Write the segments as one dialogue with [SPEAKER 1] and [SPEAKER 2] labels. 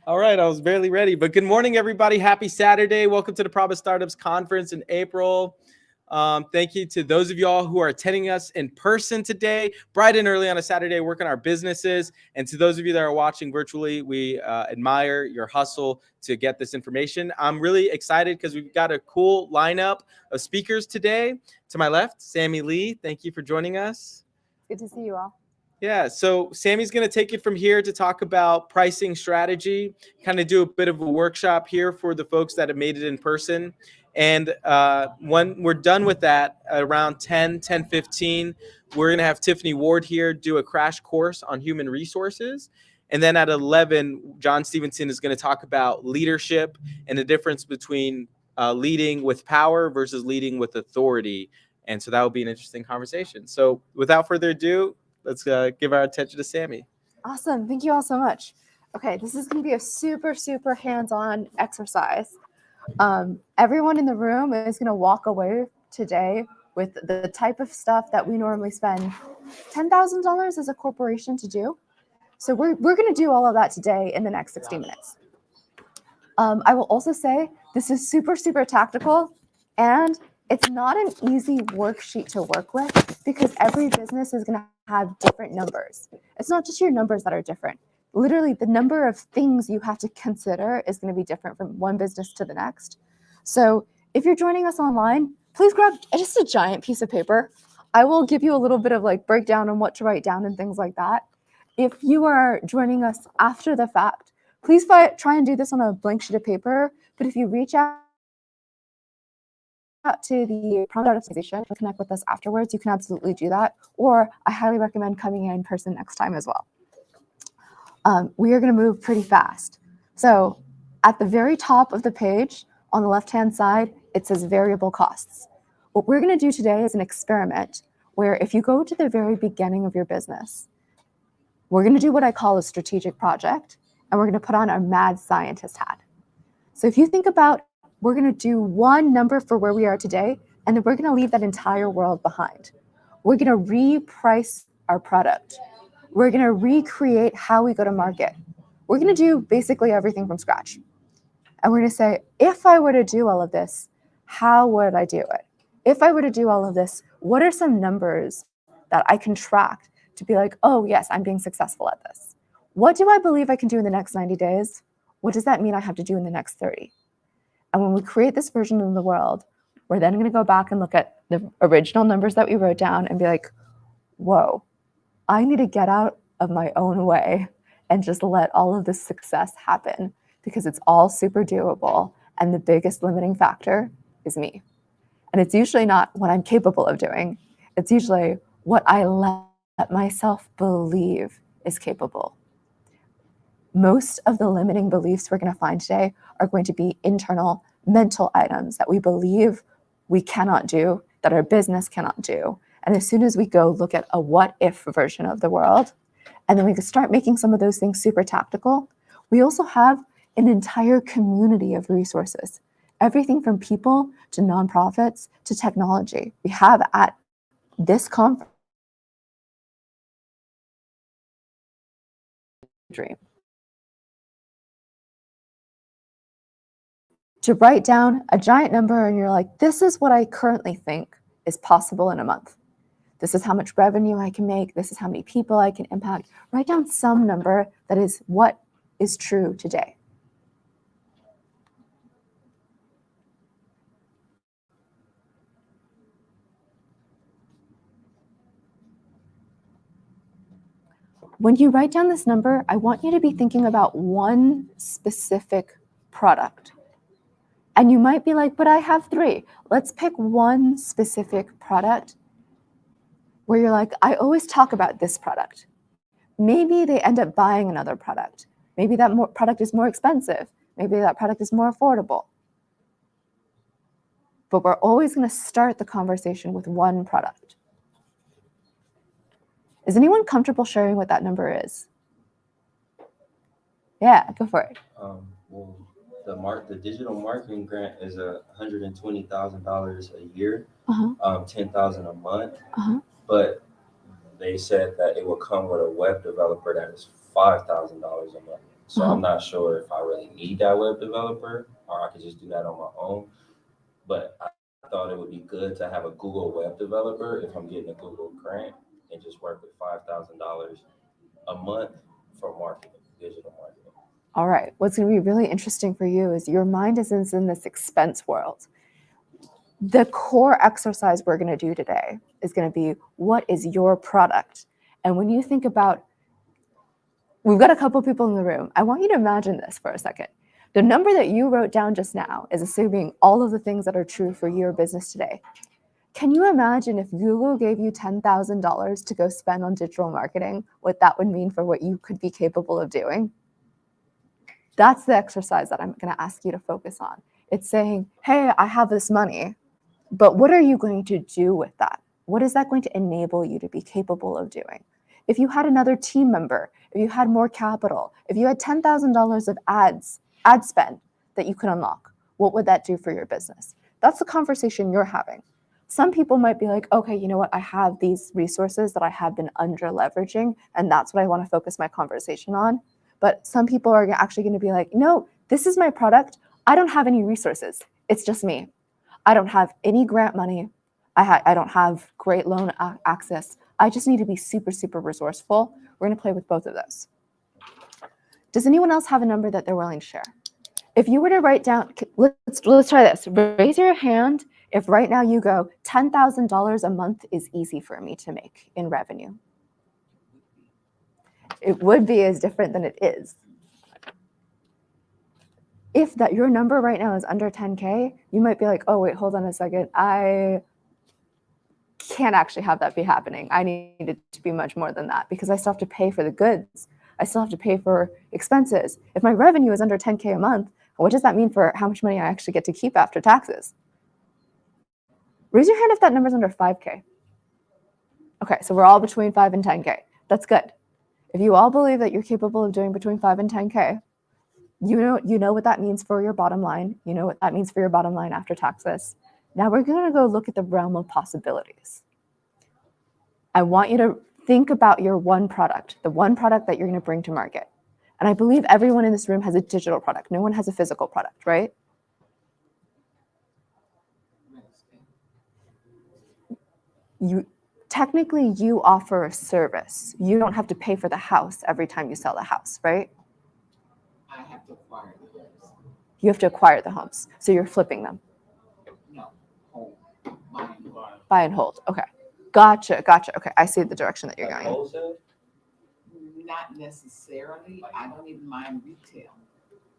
[SPEAKER 1] All right, I was barely ready, but good morning, everybody. Happy Saturday. Welcome to the Proba Startups Conference in April. Thank you to those of y'all who are attending us in person today, bright and early on a Saturday, working our businesses. And to those of you that are watching virtually, we admire your hustle to get this information. I'm really excited because we've got a cool lineup of speakers today. To my left, Sammy Lee. Thank you for joining us.
[SPEAKER 2] Good to see you all.
[SPEAKER 1] Yeah, so Sammy's going to take it from here to talk about pricing strategy, kind of do a bit of a workshop here for the folks that have made it in person. And when we're done with that, around 10:15, we're going to have Tiffany Ward here do a crash course on human resources. And then at 11, John Stevenson is going to talk about leadership and the difference between leading with power versus leading with authority. And so that will be an interesting conversation. So without further ado, let's give our attention to Sammy.
[SPEAKER 2] Awesome. Thank you all so much. Okay, this is going to be a super hands-on exercise. Everyone in the room is going to walk away today with the type of stuff that we normally spend $10,000 as a corporation to do. So we're going to do all of that today in the next 60 minutes. I will also say this is super tactical, and it's not an easy worksheet to work with because every business is going to have different numbers. It's not just your numbers that are different. Literally, the number of things you have to consider is going to be different from one business to the next. So if you're joining us online, please grab just a giant piece of paper. I will give you a little bit of like breakdown on what to write down and things like that. If you are joining us after the fact, please try and do this on a blank sheet of paper. But if you reach out to the Proba organization and connect with us afterwards, you can absolutely do that. Or I highly recommend coming in person next time as well. We are going to move pretty fast. So at the very top of the page on the left-hand side, it says variable costs. What we're going to do today is an experiment where if you go to the very beginning of your business, we're going to do what I call a strategic project, and we're going to put on our mad scientist hat. So if you think about, we're going to do one number for where we are today, and then we're going to leave that entire world behind. We're going to reprice our product. We're going to recreate how we go to market. We're going to do basically everything from scratch. And we're going to say, if I were to do all of this, how would I do it? If I were to do all of this, what are some numbers that I can track to be like, oh, yes, I'm being successful at this? What do I believe I can do in the next 90 days? What does that mean I have to do in the next 30? And when we create this version of the world, we're then going to go back and look at the original numbers that we wrote down and be like, whoa, I need to get out of my own way and just let all of this success happen because it's all super doable. And the biggest limiting factor is me. And it's usually not what I'm capable of doing. It's usually what I let myself believe is capable. Most of the limiting beliefs we're going to find today are going to be internal mental items that we believe we cannot do, that our business cannot do. And as soon as we go look at a what-if version of the world, and then we can start making some of those things super tactical, we also have an entire community of resources. Everything from people to nonprofits to technology. We have at this conference dream. To write down a giant number and you're like, this is what I currently think is possible in a month. This is how much revenue I can make. This is how many people I can impact. Write down some number that is what is true today. When you write down this number, I want you to be thinking about one specific product. And you might be like, but I have 3. Let's pick one specific product where you're like, I always talk about this product. Maybe they end up buying another product. Maybe that product is more expensive. Maybe that product is more affordable. But we're always going to start the conversation with one product. Is anyone comfortable sharing what that number is? Yeah, go for it.
[SPEAKER 3] Well, the digital marketing grant is $120,000 a year, $10,000 a month. But they said that it will come with a web developer that is $5,000 a month. So I'm not sure if I really need that web developer or I could just do that on my own. But I thought it would be good to have a Google web developer if I'm getting a Google grant and just work with $5,000 a month for marketing, digital marketing.
[SPEAKER 2] All right. What's going to be really interesting for you is your mind isn't in this expense world. The core exercise we're going to do today is going to be, what is your product? And when you think about, we've got a couple people in the room. I want you to imagine this for a second. The number that you wrote down just now is assuming all of the things that are true for your business today. Can you imagine if Google gave you $10,000 to go spend on digital marketing, what that would mean for what you could be capable of doing? That's the exercise that I'm going to ask you to focus on. It's saying, hey, I have this money, but what are you going to do with that? What is that going to enable you to be capable of doing? If you had another team member, if you had more capital, if you had $10,000 of ad spend that you could unlock, what would that do for your business? That's the conversation you're having. Some people might be like, okay, you know what? I have these resources that I have been under leveraging, and that's what I want to focus my conversation on. But some people are actually going to be like, no, this is my product. I don't have any resources. It's just me. I don't have any grant money. I don't have great loan access. I just need to be super, super resourceful. We're going to play with both of those. Does anyone else have a number that they're willing to share? If you were to write down, let's try this. Raise your hand if right now you go, $10,000 a month is easy for me to make in revenue. It would be as different than it is. If that your number right now is under 10K, you might be like, oh, wait, hold on a second. I can't actually have that be happening. I need it to be much more than that because I still have to pay for the goods. I still have to pay for expenses. If my revenue is under 10K a month, what does that mean for how much money I actually get to keep after taxes? Raise your hand if that number's under 5K. Okay, so we're all between 5 and 10K. That's good. If you all believe that you're capable of doing between 5 and 10K, you know what that means for your bottom line. You know what that means for your bottom line after taxes. Now we're going to go look at the realm of possibilities. I want you to think about your one product, the one product that you're going to bring to market. And I believe everyone in this room has a digital product. No one has a physical product, right? Technically, you offer a service. You don't have to pay for the house every time you sell the house, right?
[SPEAKER 4] I have to acquire the homes.
[SPEAKER 2] You have to acquire the homes. So you're flipping them.
[SPEAKER 4] No, home, buy and hold.
[SPEAKER 2] Buy and hold. Okay. Gotcha. Okay. I see the direction that you're
[SPEAKER 3] Like
[SPEAKER 2] going.
[SPEAKER 3] wholesale?
[SPEAKER 4] Not necessarily. I don't even mind retail.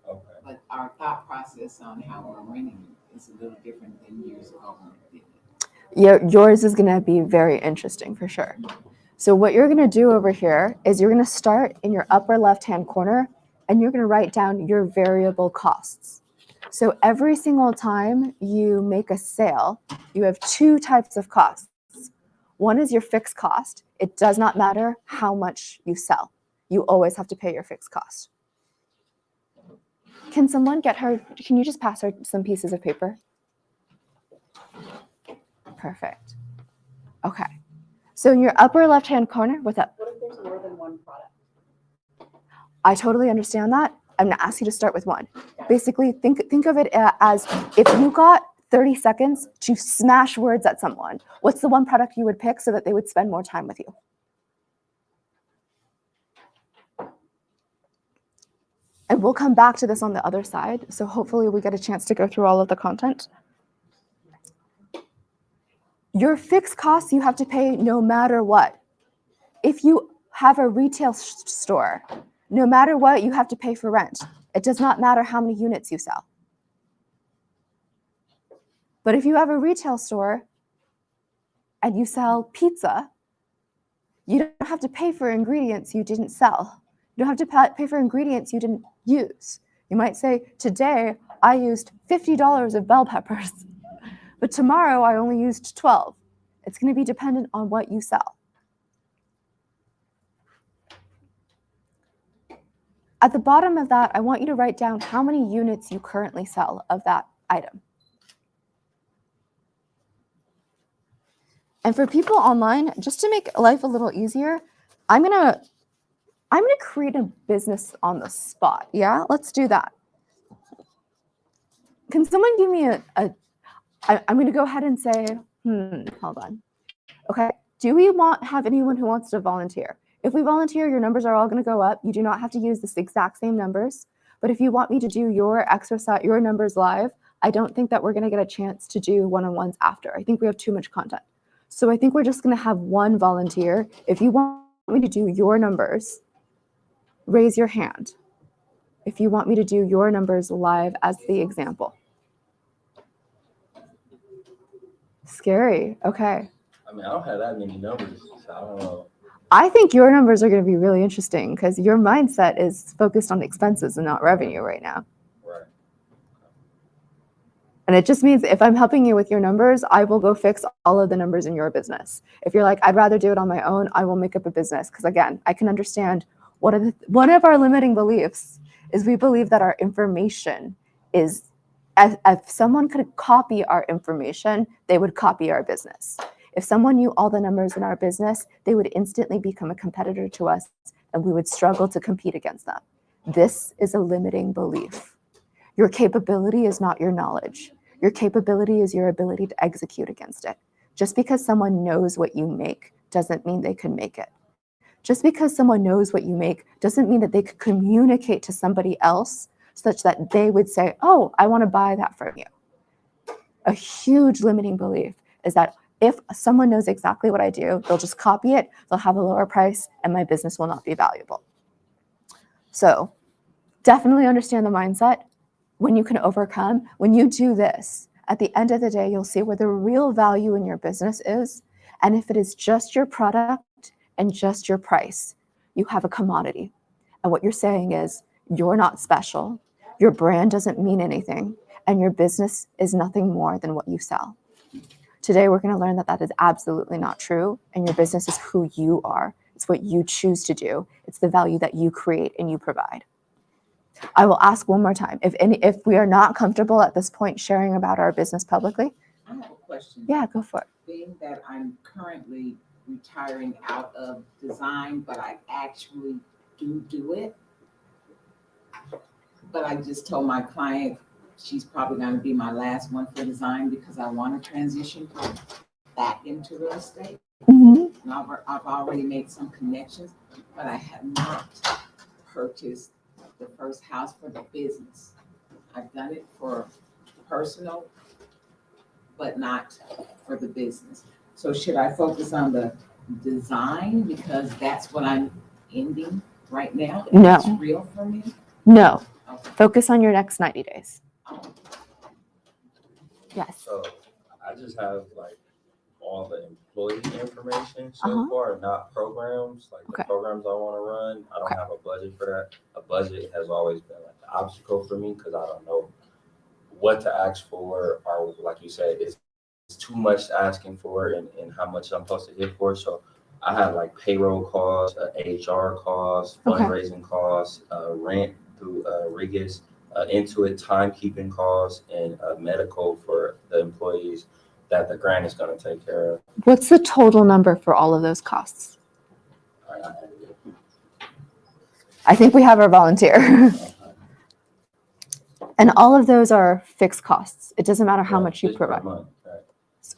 [SPEAKER 3] Okay.
[SPEAKER 4] But our thought process on how we're renting is a little different than years ago when we did it.
[SPEAKER 2] Yours is going to be very interesting for sure. So what you're going to do over here is you're going to start in your upper left-hand corner and you're going to write down your variable costs. So every single time you make a sale, you have two types of costs. One is your fixed cost. It does not matter how much you sell. You always have to pay your fixed cost. Can you just pass her some pieces of paper? Perfect. Okay. So in your upper left-hand corner, what's up?
[SPEAKER 5] What if there's more than one product?
[SPEAKER 2] I totally understand that. I'm going to ask you to start with one. Basically, think of it as if you got 30 seconds to smash words at someone, what's the one product you would pick so that they would spend more time with you? And we'll come back to this on the other side. So hopefully we get a chance to go through all of the content. Your fixed costs you have to pay no matter what. If you have a retail store, no matter what, you have to pay for rent. It does not matter how many units you sell. But if you have a retail store and you sell pizza, you don't have to pay for ingredients you didn't sell. You don't have to pay for ingredients you didn't use. You might say, today I used $50 of bell peppers, but tomorrow I only used 12. It's going to be dependent on what you sell. At the bottom of that, I want you to write down how many units you currently sell of that item. And for people online, just to make life a little easier, I'm going to I'm going to create a business on the spot. Yeah, let's do that. Can someone give me I'm going to go ahead and say, hold on. Okay, do we have anyone who wants to volunteer? If we volunteer, your numbers are all going to go up. You do not have to use the exact same numbers. But if you want me to do your exercise, your numbers live, I don't think that we're going to get a chance to do one-on-ones after. I think we have too much content. So I think we're just going to have one volunteer. If you want me to do your numbers, raise your hand. If you want me to do your numbers live as the example. Scary. Okay.
[SPEAKER 3] I mean, I don't have that many numbers, so I don't know.
[SPEAKER 2] I think your numbers are going to be really interesting because your mindset is focused on expenses and not revenue right now.
[SPEAKER 3] Right.
[SPEAKER 2] And it just means if I'm helping you with your numbers, I will go fix all of the numbers in your business. If you're like, I'd rather do it on my own, I will make up a business. Because again, I can understand one of our limiting beliefs is we believe that our information is, if someone could copy our information, they would copy our business. If someone knew all the numbers in our business, they would instantly become a competitor to us and we would struggle to compete against them. This is a limiting belief. Your capability is not your knowledge. Your capability is your ability to execute against it. Just because someone knows what you make doesn't mean they can make it. Just because someone knows what you make doesn't mean that they could communicate to somebody else such that they would say, oh, I want to buy that from you. A huge limiting belief is that if someone knows exactly what I do, they'll just copy it, they'll have a lower price, and my business will not be valuable. So definitely understand the mindset. When you can overcome, when you do this, at the end of the day, you'll see where the real value in your business is. And if it is just your product and just your price, you have a commodity. And what you're saying is you're not special, your brand doesn't mean anything, and your business is nothing more than what you sell. Today, we're going to learn that that is absolutely not true, and your business is who you are. It's what you choose to do. It's the value that you create and you provide. I will ask one more time. If we are not comfortable at this point sharing about our business publicly.
[SPEAKER 4] I have a question.
[SPEAKER 2] Yeah, go for it.
[SPEAKER 4] Being that I'm currently retiring out of design, but I actually do it. But I just told my client she's probably going to be my last one for design because I want to transition back into real estate.
[SPEAKER 2] Mm-hmm.
[SPEAKER 4] And I've already made some connections, but I have not purchased the first house for the business. I've done it for personal, but not for the business. So should I focus on the design because that's what I'm ending right now?
[SPEAKER 2] No.
[SPEAKER 4] It's real for me?
[SPEAKER 2] No.
[SPEAKER 4] Okay.
[SPEAKER 2] Focus on your next 90 days.
[SPEAKER 4] Oh.
[SPEAKER 2] Yes.
[SPEAKER 3] So I just have like all the employee information so far, not programs. Like the programs I want to run, I don't have a budget for that. A budget has always been like the obstacle for me because I don't know what to ask for, or like you said, it's too much asking for and how much I'm supposed to hit for. So I have like payroll costs, HR costs, fundraising costs, rent through Regis, Intuit timekeeping costs, and medical for the employees that the grant is going to take care of.
[SPEAKER 2] What's the total number for all of those costs? I think we have our volunteer. And all of those are fixed costs. It doesn't matter how much you provide.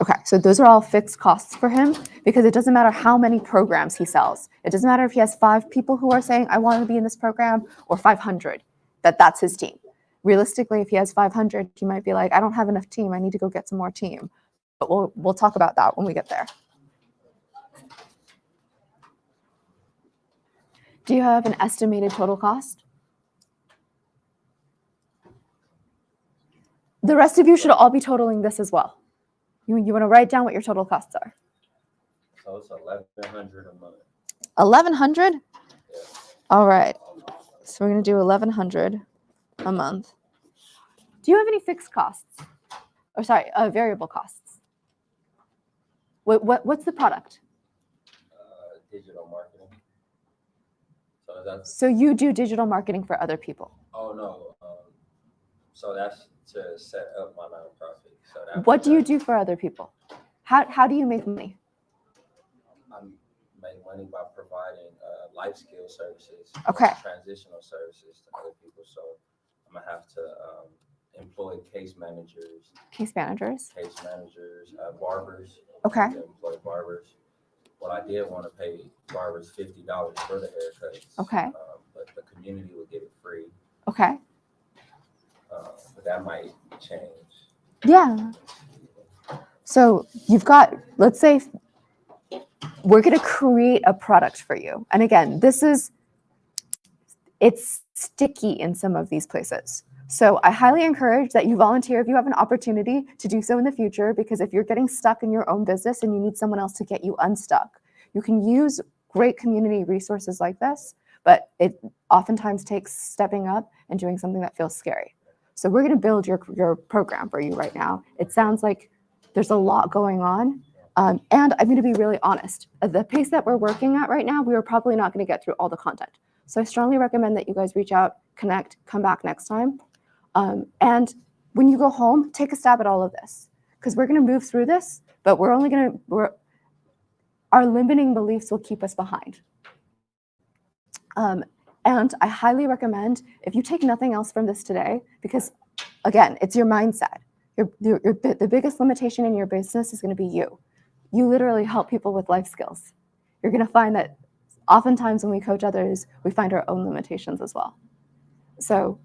[SPEAKER 2] Okay, so those are all fixed costs for him because it doesn't matter how many programs he sells. It doesn't matter if he has 5 people who are saying, I want to be in this program, or 500, that's his team. Realistically, if he has 500, he might be like, I don't have enough team. I need to go get some more team. But we'll talk about that when we get there. Do you have an estimated total cost? The rest of you should all be totaling this as well. You want to write down what your total costs are.
[SPEAKER 3] So it's $1,100 a month.
[SPEAKER 2] 1,100?
[SPEAKER 3] Yeah.
[SPEAKER 2] All right. So we're going to do 1,100 a month. Do you have any fixed costs? Or sorry, variable costs? What's the product?
[SPEAKER 3] Digital marketing.
[SPEAKER 2] So you do digital marketing for other people?
[SPEAKER 3] Oh, no. So that's to set up my nonprofit. So
[SPEAKER 2] what do you do for other people? How do you make money?
[SPEAKER 3] I'm make money by providing life skill services,
[SPEAKER 2] Okay.
[SPEAKER 3] transitional services to other people. So I'm gonna have to employ case managers, barbers.
[SPEAKER 2] Okay.
[SPEAKER 3] I have to employ barbers. Well, I did want to pay barbers $50 for the haircuts.
[SPEAKER 2] Okay.
[SPEAKER 3] But the community would get it free.
[SPEAKER 2] Okay.
[SPEAKER 3] But that might change.
[SPEAKER 2] Yeah. So you've got, let's say, we're going to create a product for you. And again, it's sticky in some of these places. So I highly encourage that you volunteer if you have an opportunity to do so in the future, because if you're getting stuck in your own business and you need someone else to get you unstuck, you can use great community resources like this, but it oftentimes takes stepping up and doing something that feels scary. So we're going to build your program for you right now. It sounds like there's a lot going on. And I'm going to be really honest. At the pace that we're working at right now, we are probably not going to get through all the content. So I strongly recommend that you guys reach out, connect, come back next time. And when you go home, take a stab at all of this, because we're going to move through this, but our limiting beliefs will keep us behind. And I highly recommend, if you take nothing else from this today, because again, it's your mindset. The biggest limitation in your business is going to be you. You literally help people with life skills. You're going to find that oftentimes when we coach others, we find our own limitations as well. So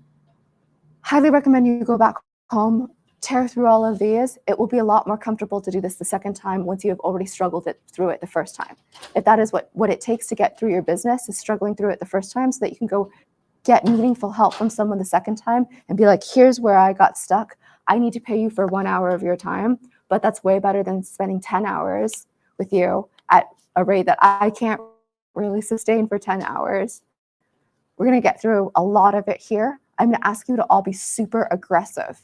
[SPEAKER 2] highly recommend you go back home, tear through all of these. It will be a lot more comfortable to do this the second time once you have already struggled through it the first time. If that is what it takes to get through your business, is struggling through it the first time so that you can go get meaningful help from someone the second time and be like, here's where I got stuck. I need to pay you for 1 hour of your time, but that's way better than spending 10 hours with you at a rate that I can't really sustain for 10 hours. We're going to get through a lot of it here. I'm going to ask you to all be super aggressive,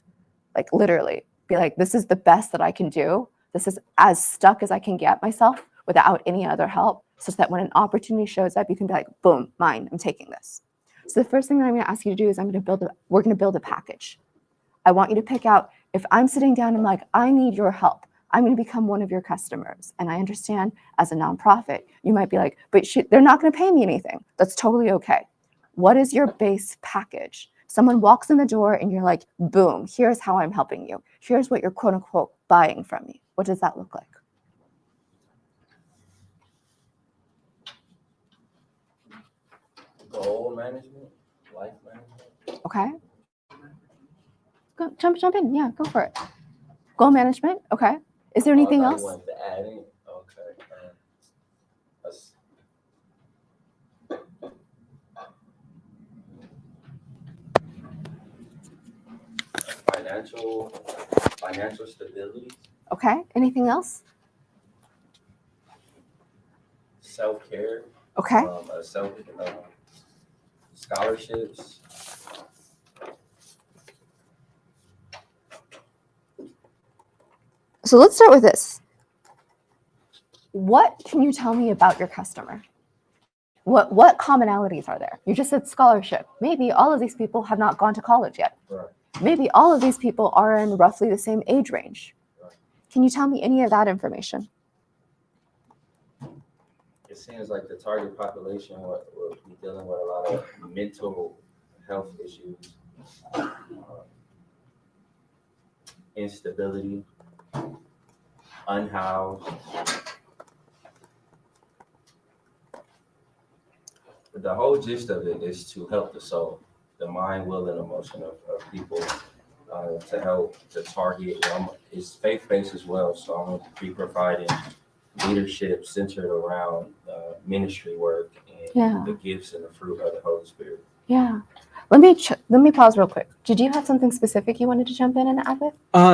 [SPEAKER 2] like literally be like, this is the best that I can do. This is as stuck as I can get myself without any other help, such that when an opportunity shows up, you can be like, boom, mine, I'm taking this. So the first thing that I'm going to ask you to do is we're going to build a package. I want you to pick out, if I'm sitting down and like, I need your help, I'm going to become one of your customers. And I understand as a nonprofit, you might be like, but they're not going to pay me anything. That's totally okay. What is your base package? Someone walks in the door and you're like, boom, here's how I'm helping you. Here's what you're quote unquote buying from me. What does that look like?
[SPEAKER 3] Goal management, life management.
[SPEAKER 2] Okay. Go, jump in. Yeah, go for it. Goal management. Okay. Is there anything else?
[SPEAKER 3] Want to add in? Okay. Financial stability.
[SPEAKER 2] Okay. Anything else?
[SPEAKER 3] Self-care.
[SPEAKER 2] Okay.
[SPEAKER 3] Scholarships.
[SPEAKER 2] So let's start with this. What can you tell me about your customer? What commonalities are there? You just said scholarship. Maybe all of these people have not gone to college yet.
[SPEAKER 3] Right.
[SPEAKER 2] Maybe all of these people are in roughly the same age range.
[SPEAKER 3] Right.
[SPEAKER 2] Can you tell me any of that information?
[SPEAKER 3] It seems like the target population will be dealing with a lot of mental health issues, instability, unhoused. But the whole gist of it is to help the soul, the mind, will, and emotion of people, to help the target. It's faith-based as well, so I'm going to be providing leadership centered around ministry work and the gifts and the fruit of the Holy Spirit.
[SPEAKER 2] Yeah. Let me pause real quick. Did you have something specific you wanted to jump in and add with?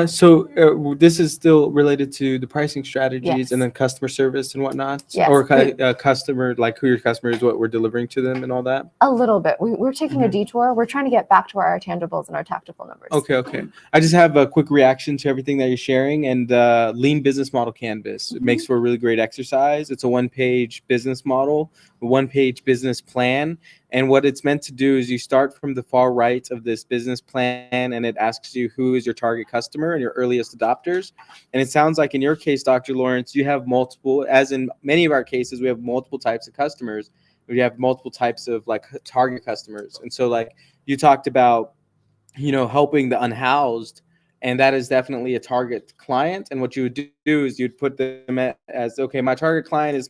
[SPEAKER 1] So this is still related to the pricing strategies,
[SPEAKER 2] Yes.
[SPEAKER 1] and then customer service and whatnot,
[SPEAKER 2] Yes.
[SPEAKER 1] or customer, like who your customer is, what we're delivering to them, and all that.
[SPEAKER 2] A little bit. We're taking a detour. We're trying to get back to our tangibles and our tactical numbers.
[SPEAKER 1] Okay. I just have a quick reaction to everything that you're sharing. And Lean Business Model Canvas. It makes for a really great exercise. It's a 1-page business model, a 1-page business plan. And what it's meant to do is you start from the far right of this business business plan, and it asks you who is your target customer and your earliest adopters. And it sounds like in your case, Dr. Lawrence, you have multiple, as in many of our cases, we have multiple types of customers. We have multiple types of like target customers. And so like you talked about, helping the unhoused, and that is definitely a target client. And what you would do is you'd put them as, okay, my target client is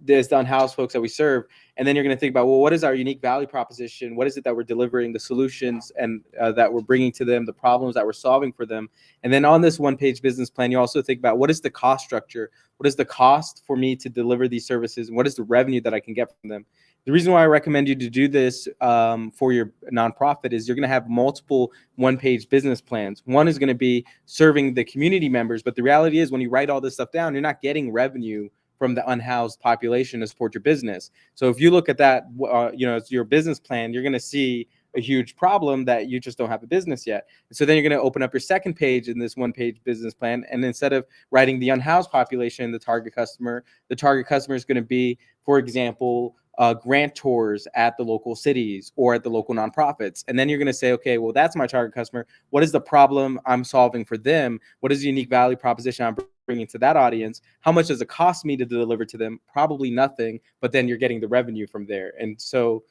[SPEAKER 1] there's the unhoused folks that we serve. And then you're going to think about, well, what is our unique value proposition? What is it that we're delivering, the solutions and that we're bringing to them, the problems that we're solving for them? And then on this one-page business plan, you also think about what is the cost structure? What is the cost for me to deliver these services? And what is the revenue that I can get from them? The reason why I recommend you to do this for your nonprofit is you're going to have multiple one-page business plans. One is going to be serving the community members, but the reality is when you write all this stuff down, you're not getting revenue from the unhoused population to support your business. So if you look at that, it's your business plan, you're going to see a huge problem that you just don't have a business yet. And so then you're going to open up your second page in this one-page business plan, and instead of writing the unhoused population, the target customer is going to be, for example, grantors at the local cities or at the local nonprofits. And then you're going to say, okay, well, that's my target customer. What is the problem I'm solving for them? What is the unique value proposition I'm bringing to that audience? How much does it cost me to deliver to them? Probably nothing, but then you're getting the revenue from there. And so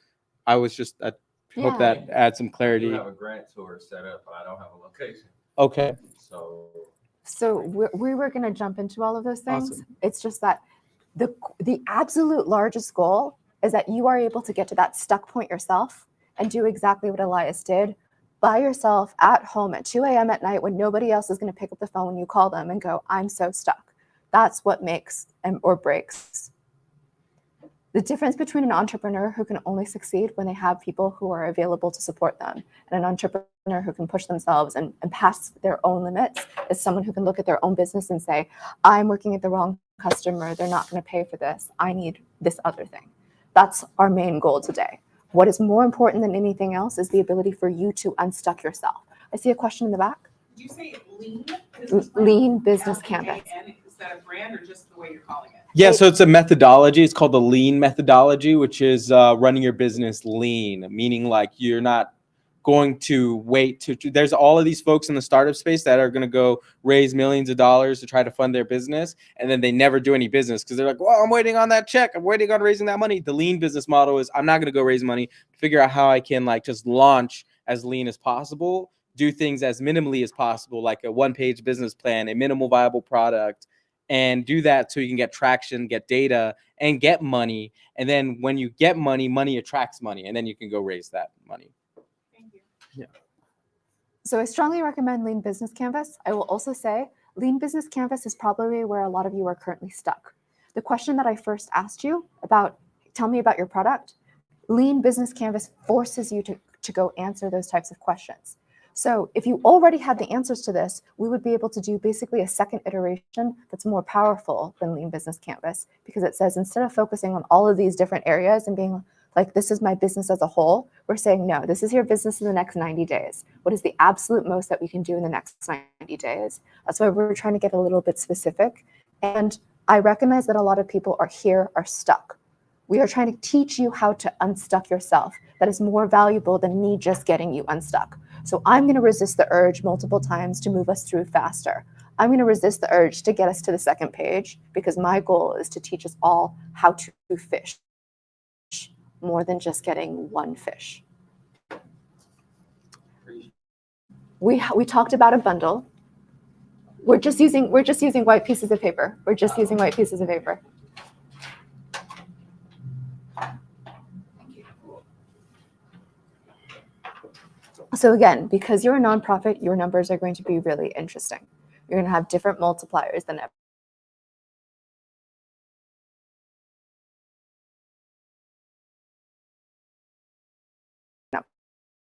[SPEAKER 1] I hope that adds some clarity.
[SPEAKER 3] I do have a grant tour set up, but I don't have a location.
[SPEAKER 1] Okay.
[SPEAKER 2] So we were going to jump into all of those things.
[SPEAKER 1] Awesome.
[SPEAKER 2] It's just that the absolute largest goal is that you are able to get to that stuck point yourself and do exactly what Elias did by yourself at home at 2 a.m. at night when nobody else is going to pick up the phone when you call them and go, I'm so stuck. That's what makes or breaks. The difference between an entrepreneur who can only succeed when they have people who are available to support them and an entrepreneur who can push themselves and pass their own limits is someone who can look at their own business and say, I'm working at the wrong customer. They're not going to pay for this. I need this other thing. That's our main goal today. What is more important than anything else is the ability for you to unstuck yourself. I see a question in the back.
[SPEAKER 5] Did you say lean business plan?
[SPEAKER 2] Lean business canvas.
[SPEAKER 5] And is that a brand or just the way you're calling it?
[SPEAKER 1] Yeah, so it's a methodology. It's called the lean methodology, which is running your business lean, meaning like you're not going to wait to there's all of these folks in the startup space that are going to go raise millions of dollars to try to fund their business, and then they never do any business because they're like, well, I'm waiting on that check, I'm waiting on raising that money. The lean business model is I'm not going to go raise money, figure out how I can like just launch as lean as possible, do things as minimally as possible, like a one-page business plan, a minimal viable product, and do that so you can get traction, get data, and get money. And then when you get money, money attracts money, and then you can go raise that money. Yeah.
[SPEAKER 2] So I strongly recommend Lean Business Canvas. I will also say Lean Business Canvas is probably where a lot of you are currently stuck. The question that I first asked you about, tell me about your product, Lean Business Canvas forces you to go answer those types of questions. So if you already had the answers to this, we would be able to do basically a second iteration that's more powerful than Lean Business Canvas, because it says instead of focusing on all of these different areas and being like, this is my business as a whole, we're saying, no, this is your business in the next 90 days. What is the absolute most that we can do in the next 90 days? That's why we're trying to get a little bit specific. And I recognize that a lot of people are stuck. We are trying to teach you how to unstuck yourself. That is more valuable than me just getting you unstuck. So I'm going to resist the urge multiple times to move us through faster. I'm going to resist the urge to get us to the second page because my goal is to teach us all how to fish more than just getting one fish. We talked about a bundle. We're just using white pieces of paper. We're just using white pieces of paper. So again, because you're a nonprofit, your numbers are going to be really interesting. You're going to have different multipliers than ever.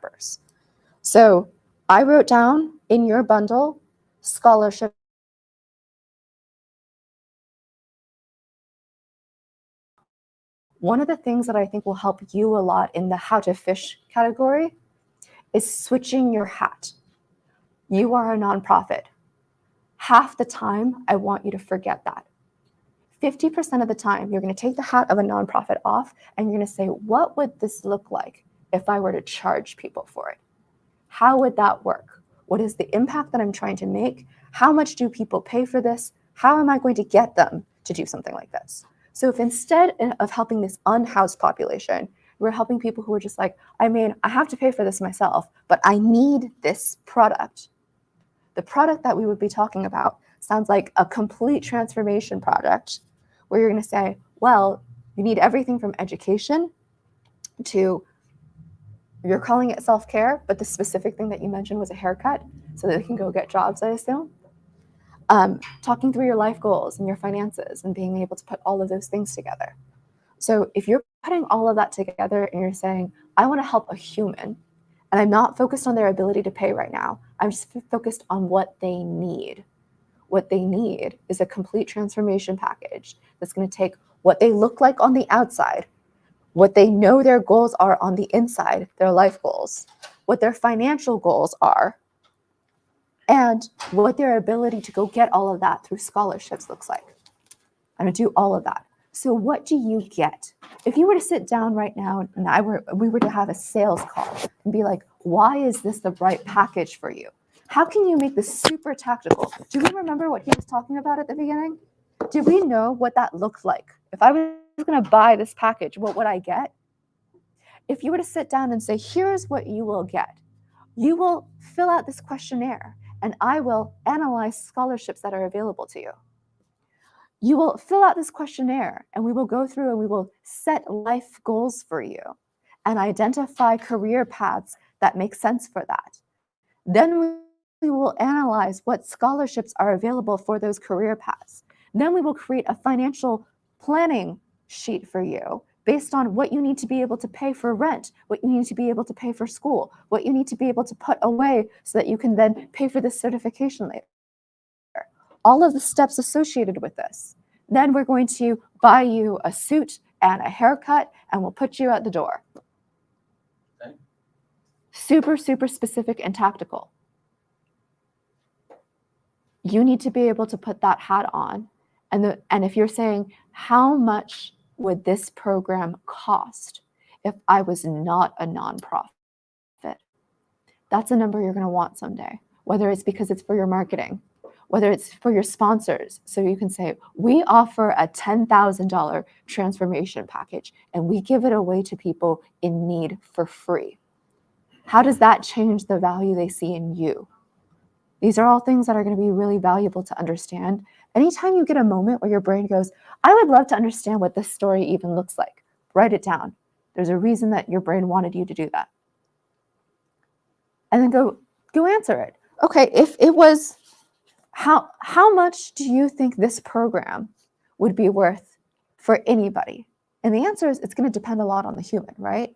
[SPEAKER 2] Numbers. So I wrote down in your bundle, scholarship. One of the things that I think will help you a lot in the how to fish category is switching your hat. You are a nonprofit. Half the time, I want you to forget that. 50% of the time, you're going to take the hat of a nonprofit off and you're going to say, what would this look like if I were to charge people for it? How would that work? What is the impact that I'm trying to make? How much do people pay for this? How am I going to get them to do something like this? So if instead of helping this unhoused population, we're helping people who are just like, I mean, I have to pay for this myself, but I need this product. The product that we would be talking about sounds like a complete transformation project where you're going to say, well, you need everything from education to, you're calling it self-care, but the specific thing that you mentioned was a haircut so that they can go get jobs, I assume. Talking through your life goals and your finances and being able to put all of those things together. So if you're putting all of that together and you're saying, I want to help a human, and I'm not focused on their ability to pay right now, I'm just focused on what they need. What they need is a complete transformation package that's going to take what they look like on the outside, what they know their goals are on the inside, their life goals, what their financial goals are, and what their ability to go get all of that through scholarships looks like. I'm going to do all of that. So what do you get? If you were to sit down right now and we were to have a sales call and be like, why is this the right package for you? How can you make this super tactical? Do we remember what he was talking about at the beginning? Did we know what that looked like? If I was going to buy this package, what would I get? If you were to sit down and say, here's what you will get. You will fill out this questionnaire and I will analyze scholarships that are available to you. You will fill out this questionnaire and we will go through and we will set life goals for you and identify career paths that make sense for that. Then we will analyze what scholarships are available for those career paths. Then we will create a financial planning sheet for you based on what you need to be able to pay for rent, what you need to be able to pay for school, what you need to be able to put away so that you can then pay for this certification later. All of the steps associated with this. Then we're going to buy you a suit and a haircut and we'll put you out the door.
[SPEAKER 3] Okay.
[SPEAKER 2] Super, super specific and tactical. You need to be able to put that hat on. And if you're saying, how much would this program cost if I was not a nonprofit? That's a number you're going to want someday, whether it's because it's for your marketing, whether it's for your sponsors. So you can say, we offer a $10,000 transformation package and we give it away to people in need for free. How does that change the value they see in you? These are all things that are going to be really valuable to understand. Anytime you get a moment where your brain goes, I would love to understand what this story even looks like, write it down. There's a reason that your brain wanted you to do that. And then go answer it. Okay, if it was, how much do you think this program would be worth for anybody? And the answer is it's going to depend a lot on the human, right?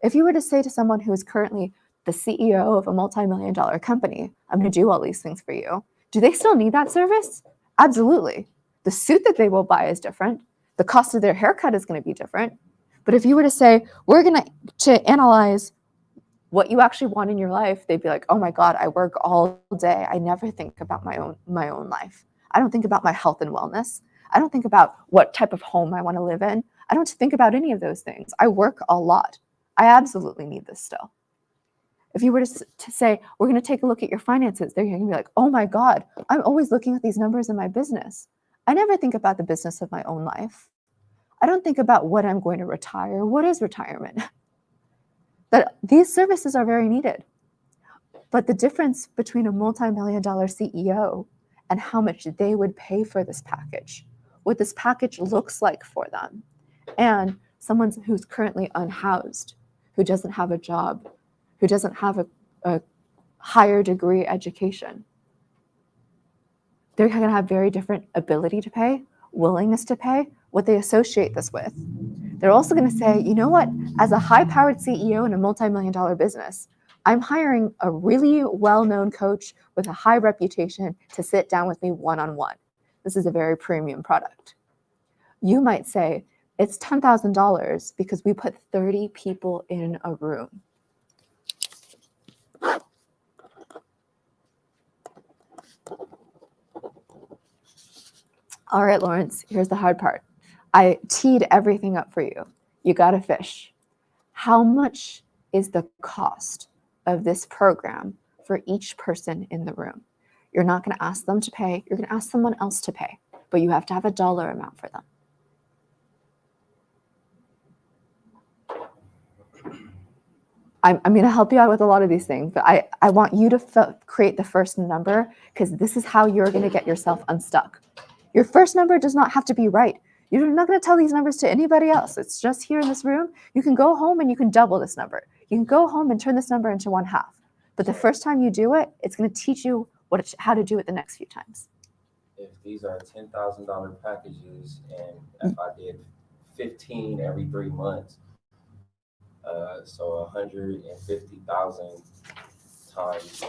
[SPEAKER 2] If you were to say to someone who is currently the CEO of a multi-million-dollar company, I'm going to do all these things for you. Do they still need that service? Absolutely. The suit that they will buy is different. The cost of their haircut is going to be different. But if you were to say, we're going to analyze what you actually want in your life, they'd be like, oh my God, I work all day. I never think about my own life. I don't think about my health and wellness. I don't think about what type of home I want to live in. I don't think about any of those things. I work a lot. I absolutely need this still. If you were to say, we're going to take a look at your finances, they're going to be like, oh my God, I'm always looking at these numbers in my business. I never think about the business of my own life. I don't think about what I'm going to retire. What is retirement? But these services are very needed. But the difference between a multi-million-dollar CEO and how much they would pay for this package, what this package looks like for them, and someone who's currently unhoused, who doesn't have a job, who doesn't have a higher degree education. They're going to have very different ability to pay, willingness to pay, what they associate this with. They're also going to say, you know what, as a high-powered CEO in a multi-million-dollar business, I'm hiring a really well-known coach with a high reputation to sit down with me one-on-one. This is a very premium product. You might say, it's $10,000 because we put 30 people in a room. All right, Lawrence, here's the hard part. I teed everything up for you. You got a fish. How much is the cost of this program for each person in the room. You're not going to ask them to pay. You're going to ask someone else to pay, but you have to have a dollar amount for them. I'm going to help you out with a lot of these things, but I want you to create the first number, because this is how you're going to get yourself unstuck. Your first number does not have to be right. You're not going to tell these numbers to anybody else. It's just here in this room. You can go home and you can double this number. You can go home and turn this number into 1/2. But the first time you do it, it's going to teach you how to do it the next few times.
[SPEAKER 3] If these are $10,000 packages, and if I did 15 every 3 months, so 150,000 times.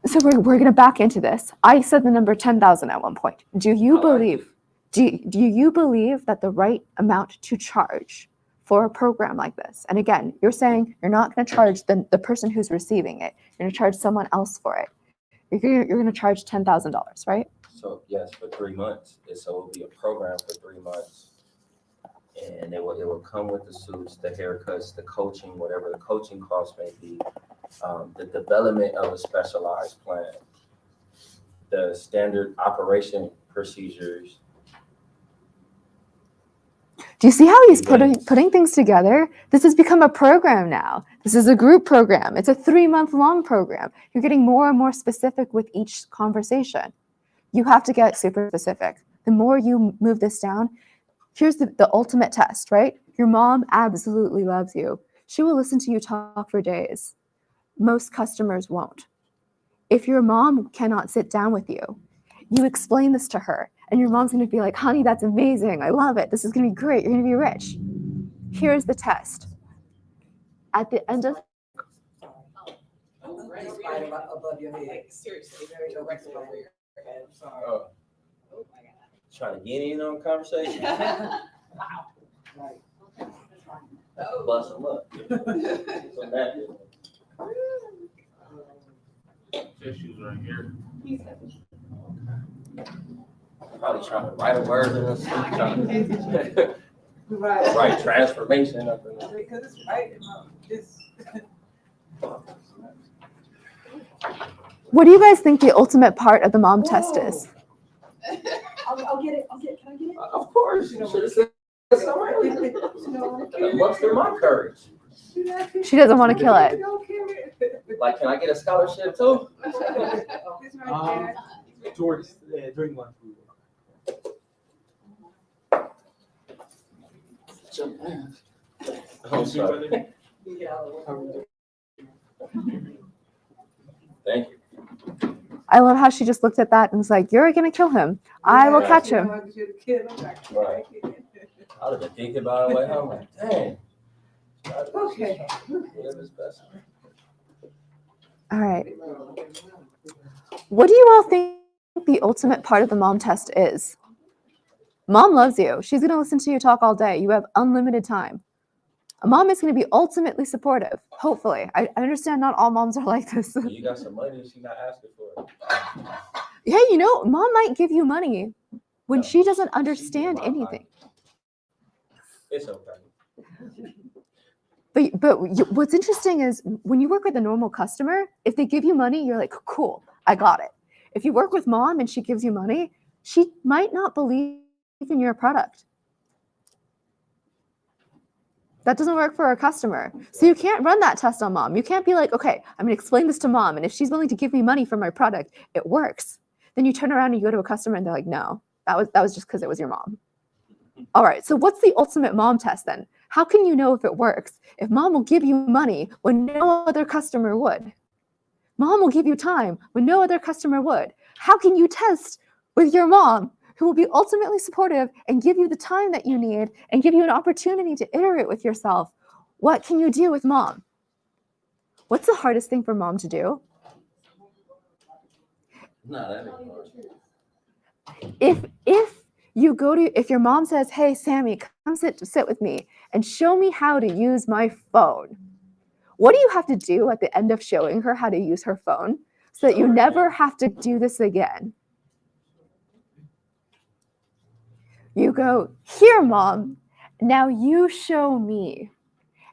[SPEAKER 2] So we're going to back into this. I said the number 10,000 at one point. Do you believe that the right amount to charge for a program like this? And again, you're saying you're not going to charge the person who's receiving it. You're going to charge someone else for it. You're going to charge $10,000, right?
[SPEAKER 3] So yes, for 3 months. And so it'll be a program for 3 months. And it will come with the suits, the haircuts, the coaching, whatever the coaching cost may be, the development of a specialized plan, the standard operation procedures.
[SPEAKER 2] Do you see how he's putting things together? This has become a program now. This is a group program. It's a 3-month-long program. You're getting more and more specific with each conversation. You have to get super specific. The more you move this down, here's the ultimate test, right? Your mom absolutely loves you. She will listen to you talk for days. Most customers won't. If your mom cannot sit down with you, you explain this to her, and your mom's going to be like, honey, that's amazing. I love it. This is going to be great. You're going to be rich. Here's the test. At the end of...
[SPEAKER 4] Above your head.
[SPEAKER 5] Seriously.
[SPEAKER 3] Oh. Trying to get in on conversation. Bust them up. So
[SPEAKER 6] Tissues right here.
[SPEAKER 3] probably trying to write a word in a sleep. Right, transformation up in there.
[SPEAKER 4] Because it's right.
[SPEAKER 2] What do you guys think the ultimate part of the mom test is?
[SPEAKER 4] I'll get it. Can I get it?
[SPEAKER 3] Of course, you should have said so early. Muster my courage.
[SPEAKER 2] She doesn't want to kill it.
[SPEAKER 3] Like, can I get a scholarship too?
[SPEAKER 1] George, during lunch.
[SPEAKER 3] I'm sorry. Thank you.
[SPEAKER 2] I love how she just looked at that and was like, you're going to kill him. I will catch him.
[SPEAKER 3] Right. I would have been thinking about it way home. Like, dang.
[SPEAKER 4] Okay.
[SPEAKER 3] Whatever's best.
[SPEAKER 2] All right. What do you all think the ultimate part of the mom test is? Mom loves you. She's going to listen to you talk all day. You have unlimited time. A mom is going to be ultimately supportive, hopefully. I understand not all moms are like this.
[SPEAKER 3] You got some money she's not asking for.
[SPEAKER 2] Hey, you know, mom might give you money when she doesn't understand anything.
[SPEAKER 3] It's okay.
[SPEAKER 2] But what's interesting is when you work with a normal customer, if they give you money, you're like, cool, I got it. If you work with mom and she gives you money, she might not believe in your product. That doesn't work for a customer. So you can't run that test on mom. You can't be like, okay, I'm going to explain this to mom. And if she's willing to give me money for my product, it works. Then you turn around and you go to a customer and they're like, no, that was just because it was your mom. All right. So what's the ultimate mom test then? How can you know if it works? If mom will give you money when no other customer would. Mom will give you time when no other customer would. How can you test with your mom, who will be ultimately supportive and give you the time that you need and give you an opportunity to iterate with yourself? What can you do with mom? What's the hardest thing for mom to do?
[SPEAKER 3] No, that ain't hard.
[SPEAKER 2] If your mom says, hey, Sammy, come sit with me and show me how to use my phone. What do you have to do at the end of showing her how to use her phone so that you never have to do this again? You go, here, mom, now you show me.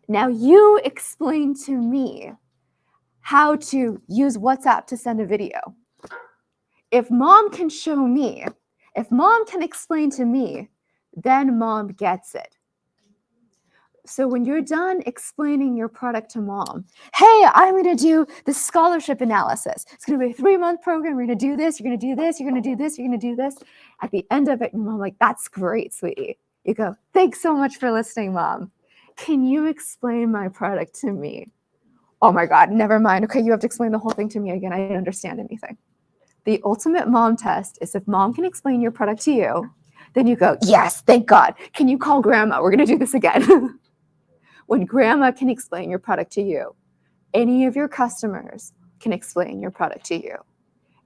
[SPEAKER 2] Now you explain to me how to use WhatsApp to send a video. If mom can show me, if mom can explain to me, then mom gets it. So when you're done explaining your product to mom, hey, I'm going to do the scholarship analysis. It's going to be a 3-month program. We're going to do this. You're going to do this. You're going to do this. You're going to do this. At the end of it, your mom like, that's great, sweetie. You go, thanks so much for listening, mom. Can you explain my product to me? Oh my God, never mind. Okay, you have to explain the whole thing to me again. I didn't understand anything. The ultimate mom test is if mom can explain your product to you, then you go, yes, thank God. Can you call grandma? We're going to do this again. When grandma can explain your product to you, any of your customers can explain your product to you.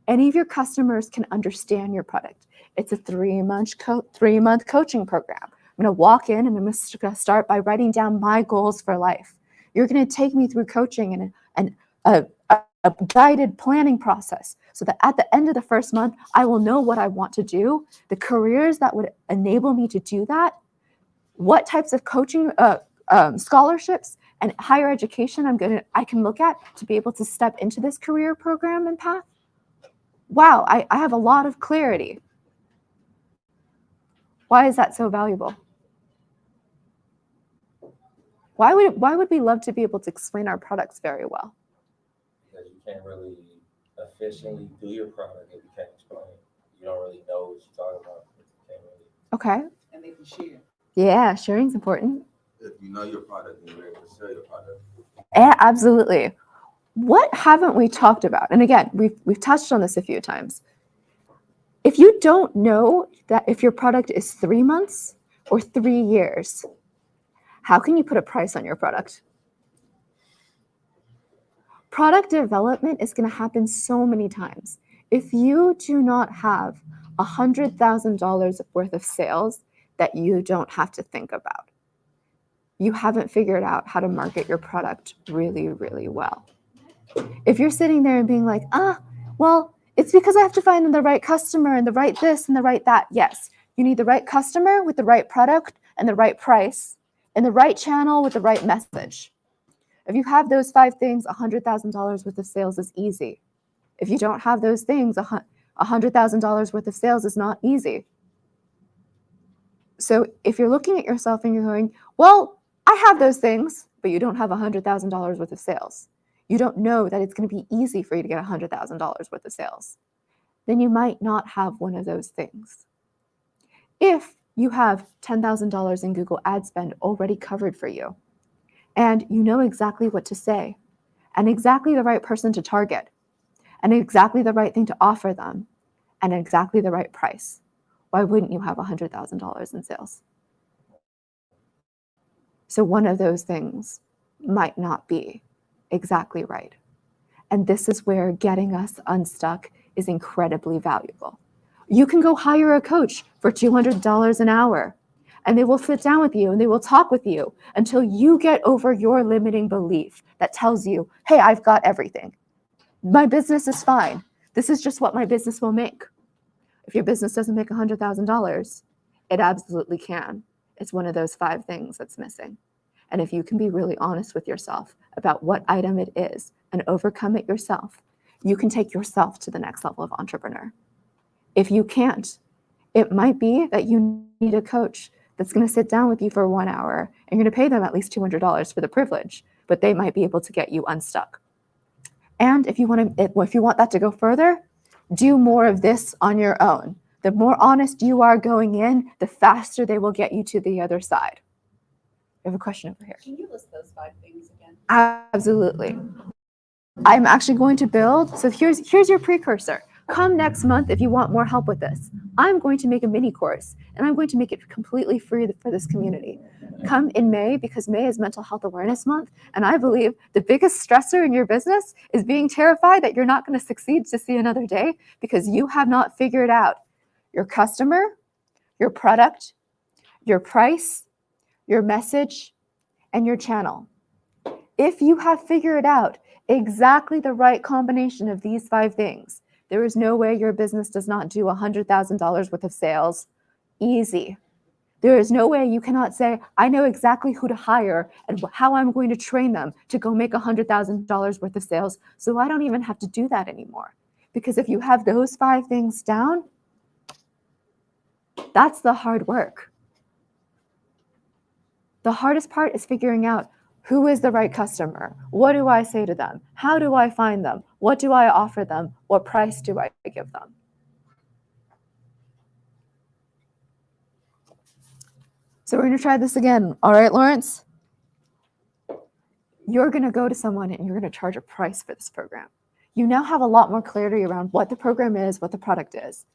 [SPEAKER 2] Any of your customers can understand your product. It's a 3-month coaching program. I'm going to walk in and I'm going to start by writing down my goals for life. You're going to take me through coaching and a guided planning process so that at the end of the first month, I will know what I want to do, the careers that would enable me to do that, what types of coaching scholarships and higher education I can look at to be able to step into this career program and path. Wow, I have a lot of clarity. Why is that so valuable? Why would we love to be able to explain our products very well?
[SPEAKER 3] Because you can't really efficiently do your product if you can't explain it. You don't really know what you're talking about. You can't really.
[SPEAKER 2] Okay.
[SPEAKER 4] And they can share.
[SPEAKER 2] Yeah, sharing's important.
[SPEAKER 3] If you know your product, then you're able to sell your product.
[SPEAKER 2] Yeah, absolutely. What haven't we talked about? And again, we've touched on this a few times. If you don't know that if your product is 3 months or 3 years, how can you put a price on your product? Product development is going to happen so many times. If you do not have $100,000 worth of sales that you don't have to think about, you haven't figured out how to market your product really, really well. If you're sitting there and being like, well, it's because I have to find the right customer and the right this and the right that. Yes, you need the right customer with the right product and the right price and the right channel with the right message. If you have those 5 things, $100,000 worth of sales is easy. If you don't have those things, $100,000 worth of sales is not easy. So if you're looking at yourself and you're going, well, I have those things, but you don't have $100,000 worth of sales. You don't know that it's going to be easy for you to get $100,000 worth of sales. Then you might not have one of those things. If you have $10,000 in Google ad spend already covered for you, and you know exactly what to say, and exactly the right person to target, and exactly the right thing to offer them, and exactly the right price, why wouldn't you have $100,000 in sales? So one of those things might not be exactly right. And this is where getting us unstuck is incredibly valuable. You can go hire a coach for $200 an hour, and they will sit down with you and they will talk with you until you get over your limiting belief that tells you, hey, I've got everything. My business is fine. This is just what my business will make. If your business doesn't make $100,000, it absolutely can. It's one of those 5 things that's missing. And if you can be really honest with yourself about what item it is and overcome it yourself, you can take yourself to the next level of entrepreneur. If you can't, it might be that you need a coach that's going to sit down with you for 1 hour and you're going to pay them at least $200 for the privilege, but they might be able to get you unstuck. And if you want that to go further, do more of this on your own. The more honest you are going in, the faster they will get you to the other side. I have a question over here.
[SPEAKER 7] Can you list those 5 things again?
[SPEAKER 2] Absolutely. I'm actually going to build, so here's your precursor. Come next month if you want more help with this. I'm going to make a mini course and I'm going to make it completely free for this community. Come in May, because May is Mental Health Awareness Month, and I believe the biggest stressor in your business is being terrified that you're not going to succeed to see another day because you have not figured out your customer, your product, your price, your message, and your channel. If you have figured out exactly the right combination of these 5 things, there is no way your business does not do $100,000 worth of sales easy. There is no way you cannot say, I know exactly who to hire and how I'm going to train them to go make $100,000 worth of sales. So I don't even have to do that anymore. Because if you have those 5 things down, that's the hard work. The hardest part is figuring out who is the right customer? What do I say to them? How do I find them? What do I offer them? What price do I give them? So we're going to try this again. All right, Lawrence? You're going to go to someone and you're going to charge a price for this program. You now have a lot more clarity around what the program is, what the product is.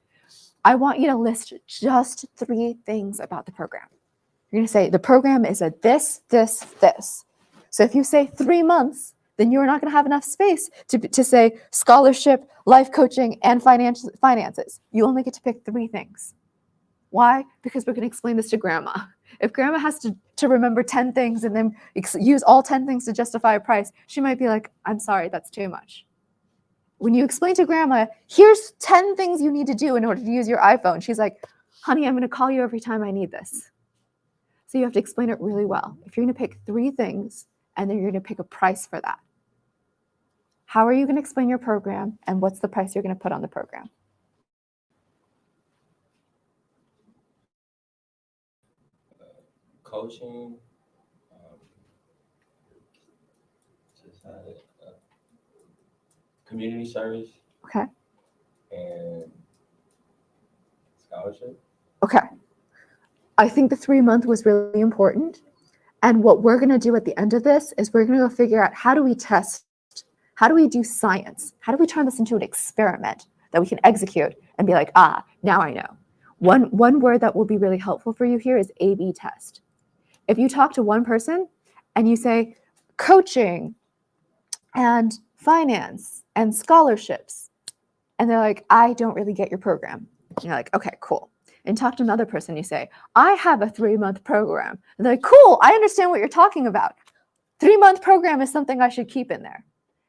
[SPEAKER 2] I want you to list just 3 things about the program. You're going to say the program is a this, this, this. So if you say 3 months, then you're not going to have enough space to say scholarship, life coaching, and finances. You only get to pick 3 things. Why? Because we're going to explain this to grandma. If grandma has to remember 10 things and then use all 10 things to justify a price, she might be like, I'm sorry, that's too much. When you explain to grandma, here's 10 things you need to do in order to use your iPhone, she's like, honey, I'm going to call you every time I need this. So you have to explain it really well. If you're going to pick 3 things and then you're going to pick a price for that, how are you going to explain your program and what's the price you're going to put on the program?
[SPEAKER 3] Coaching, community service.
[SPEAKER 2] Okay.
[SPEAKER 3] And scholarship.
[SPEAKER 2] Okay. I think the 3-month was really important. And what we're going to do at the end of this is we're going to go figure out, how do we test? How do we do science? How do we turn this into an experiment that we can execute and be like, now I know. One word that will be really helpful for you here is A/B test. If you talk to one person and you say coaching and finance and scholarships, and they're like, I don't really get your program. And you're like, okay, cool. And talk to another person, you say, I have a 3-month program. And they're like, cool, I understand what you're talking about. 3-month program is something I should keep in there.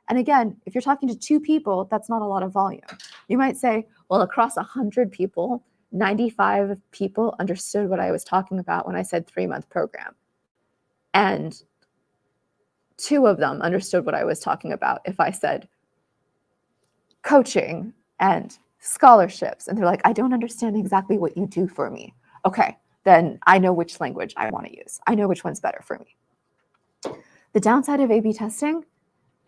[SPEAKER 2] And again, if you're talking to 2 people, that's not a lot of volume. You might say, well, across 100 people, 95 people understood what I was talking about when I said 3-month program. And 2 of them understood what I was talking about if I said coaching and scholarships. And they're like, I don't understand exactly what you do for me. Okay, then I know which language I want to use. I know which one's better for me. The downside of A/B testing,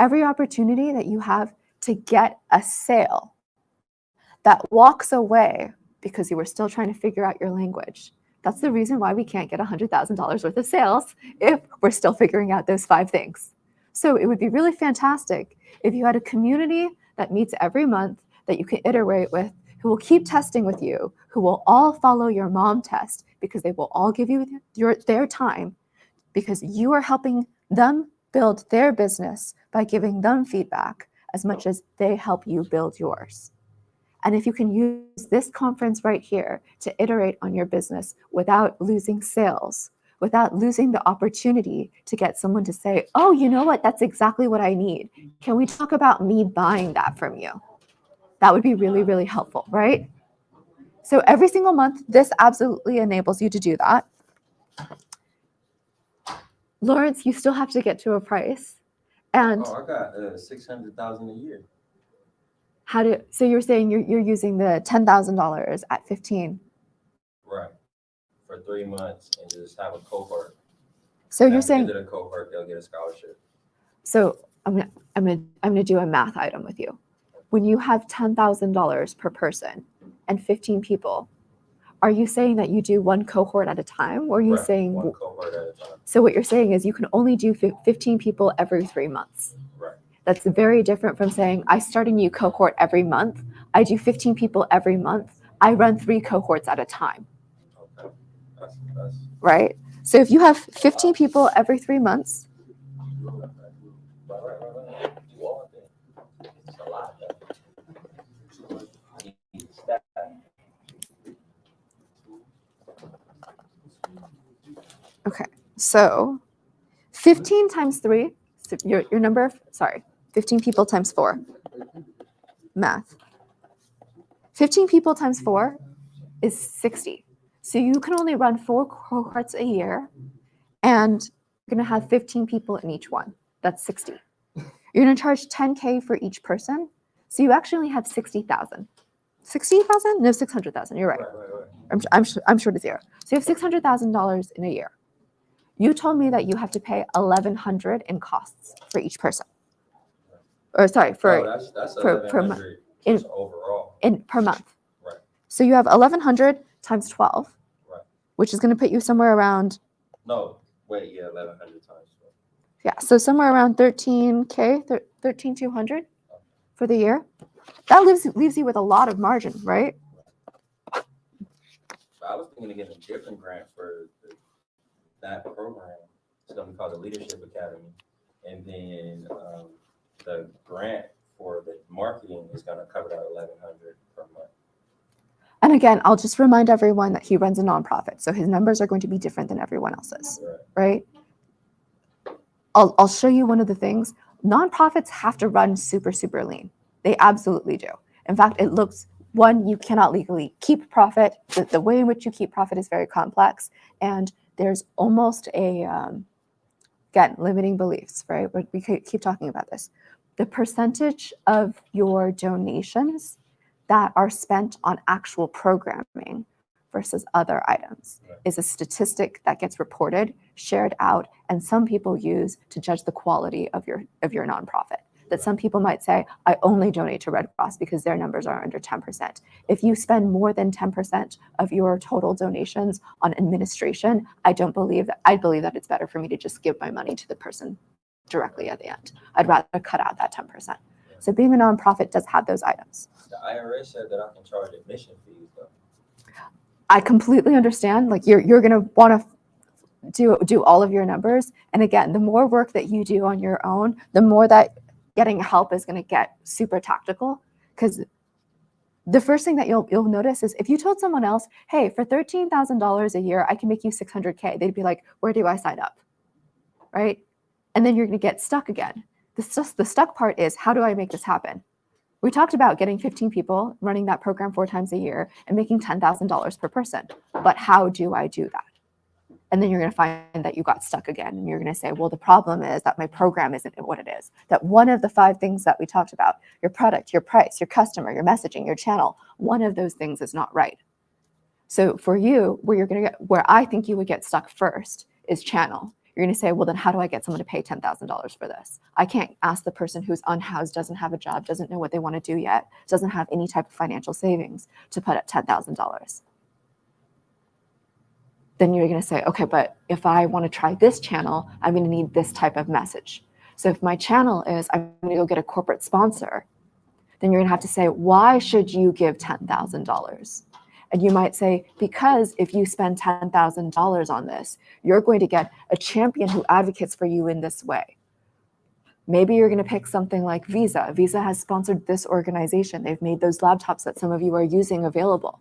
[SPEAKER 2] every opportunity that you have to get a sale that walks away because you were still trying to figure out your language. That's the reason why we can't get $100,000 worth of sales if we're still figuring out those 5 things. So it would be really fantastic if you had a community that meets every month that you can iterate with, who will keep testing with you, who will all follow your mom test because they will all give you their time because you are helping them build their business by giving them feedback as much as they help you build yours. And if you can use this conference right here to iterate on your business without losing sales, without losing the opportunity to get someone to say, oh, you know what, that's exactly what I need. Can we talk about me buying that from you? That would be really, really helpful, right? So every single month, this absolutely enables you to do that. Lawrence, you still have to get to a price. And
[SPEAKER 3] I got $600,000 a year.
[SPEAKER 2] So you're saying you're using the $10,000 at 15.
[SPEAKER 3] Right. For 3 months and just have a cohort.
[SPEAKER 2] So
[SPEAKER 3] And
[SPEAKER 2] you're
[SPEAKER 3] at the
[SPEAKER 2] saying,
[SPEAKER 3] end of the cohort, they'll get a scholarship.
[SPEAKER 2] so I'm gonna do a math item with you. When you have $10,000 per person and 15 people, are you saying that you do 1 cohort at a time, or are you
[SPEAKER 3] Right.
[SPEAKER 2] saying
[SPEAKER 3] 1 cohort at a time.
[SPEAKER 2] So what you're saying is you can only do 15 people every 3 months.
[SPEAKER 3] Right.
[SPEAKER 2] That's very different from saying I start a new cohort every month. I do 15 people every month. I run 3 cohorts at a time.
[SPEAKER 3] Okay. That's
[SPEAKER 2] Right? So if you have 15 people every 3 months,
[SPEAKER 3] right. You all think it's a lot.
[SPEAKER 2] okay. So 15 times 3, so your number, 15 people times 4. Math. 15 people times 4 is 60. So you can only run 4 cohorts a year, and you're going to have 15 people in each one. That's 60. You're going to charge $10K for each person. So you actually only have 60,000. 60,000? No, 600,000. You're right. I'm short of zero. So you have $600,000 in a year. You told me that you have to pay $1,100 in costs for each person. Or sorry, for
[SPEAKER 3] that's
[SPEAKER 2] per
[SPEAKER 3] 1,100
[SPEAKER 2] in-
[SPEAKER 3] just overall.
[SPEAKER 2] per month.
[SPEAKER 3] Right.
[SPEAKER 2] So you have 1,100 times 12,
[SPEAKER 3] Right.
[SPEAKER 2] which is going to put you somewhere around,
[SPEAKER 3] No, wait, yeah, 1,100 times 12.
[SPEAKER 2] yeah, so somewhere around 13K, 13,200 for the year. That leaves you with a lot of margin, right?
[SPEAKER 3] But I was thinking of getting a different grant for that program. It's going to be called the Leadership Academy. And then the grant for the marketing is going to cover that 1,100 per month.
[SPEAKER 2] And again, I'll just remind everyone that he runs a nonprofit, so his numbers are going to be different than everyone else's, right? I'll show you one of the things. Nonprofits have to run super, super lean. They absolutely do. In fact, it looks, one, you cannot legally keep profit. The way in which you keep profit is very complex, and there's almost a, again, limiting beliefs, right? But we keep talking about this. The percentage of your donations that are spent on actual programming versus other items is a statistic that gets reported, shared out, and some people use to judge the quality of your nonprofit. That some people might say, I only donate to Red Cross because their numbers are under 10%. If you spend more than 10% of your total donations on administration, I believe that it's better for me to just give my money to the person directly at the end. I'd rather cut out that 10%. So being a nonprofit does have those items.
[SPEAKER 3] The IRS said that I can charge admission fees, though.
[SPEAKER 2] I completely understand. Like you're going to want to do all of your numbers. And again, the more work that you do on your own, the more that getting help is going to get super tactical. Because the first thing that you'll notice is if you told someone else, hey, for $13,000 a year, I can make you 600K, they'd be like, where do I sign up? Right? And then you're going to get stuck again. The stuck part is, how do I make this happen? We talked about getting 15 people, running that program 4 times a year, and making $10,000 per person. But how do I do that? And then you're going to find that you got stuck again. And you're going to say, well, the problem is that my program isn't what it is. That one of the 5 things that we talked about, your product, your price, your customer, your messaging, your channel, one of those things is not right. So for you, where I think you would get stuck first is channel. You're going to say, well, then how do I get someone to pay $10,000 for this? I can't ask the person who's unhoused, doesn't have a job, doesn't know what they want to do yet, doesn't have any type of financial savings to put up $10,000. Then you're going to say, okay, but if I want to try this channel, I'm going to need this type of message. So if my channel is, I'm going to go get a corporate sponsor, then you're going to have to say, why should you give $10,000? And you might say, because if you spend $10,000 on this, you're going to get a champion who advocates for you in this way. Maybe you're going to pick something like Visa. Visa has sponsored this organization. They've made those laptops that some of you are using available.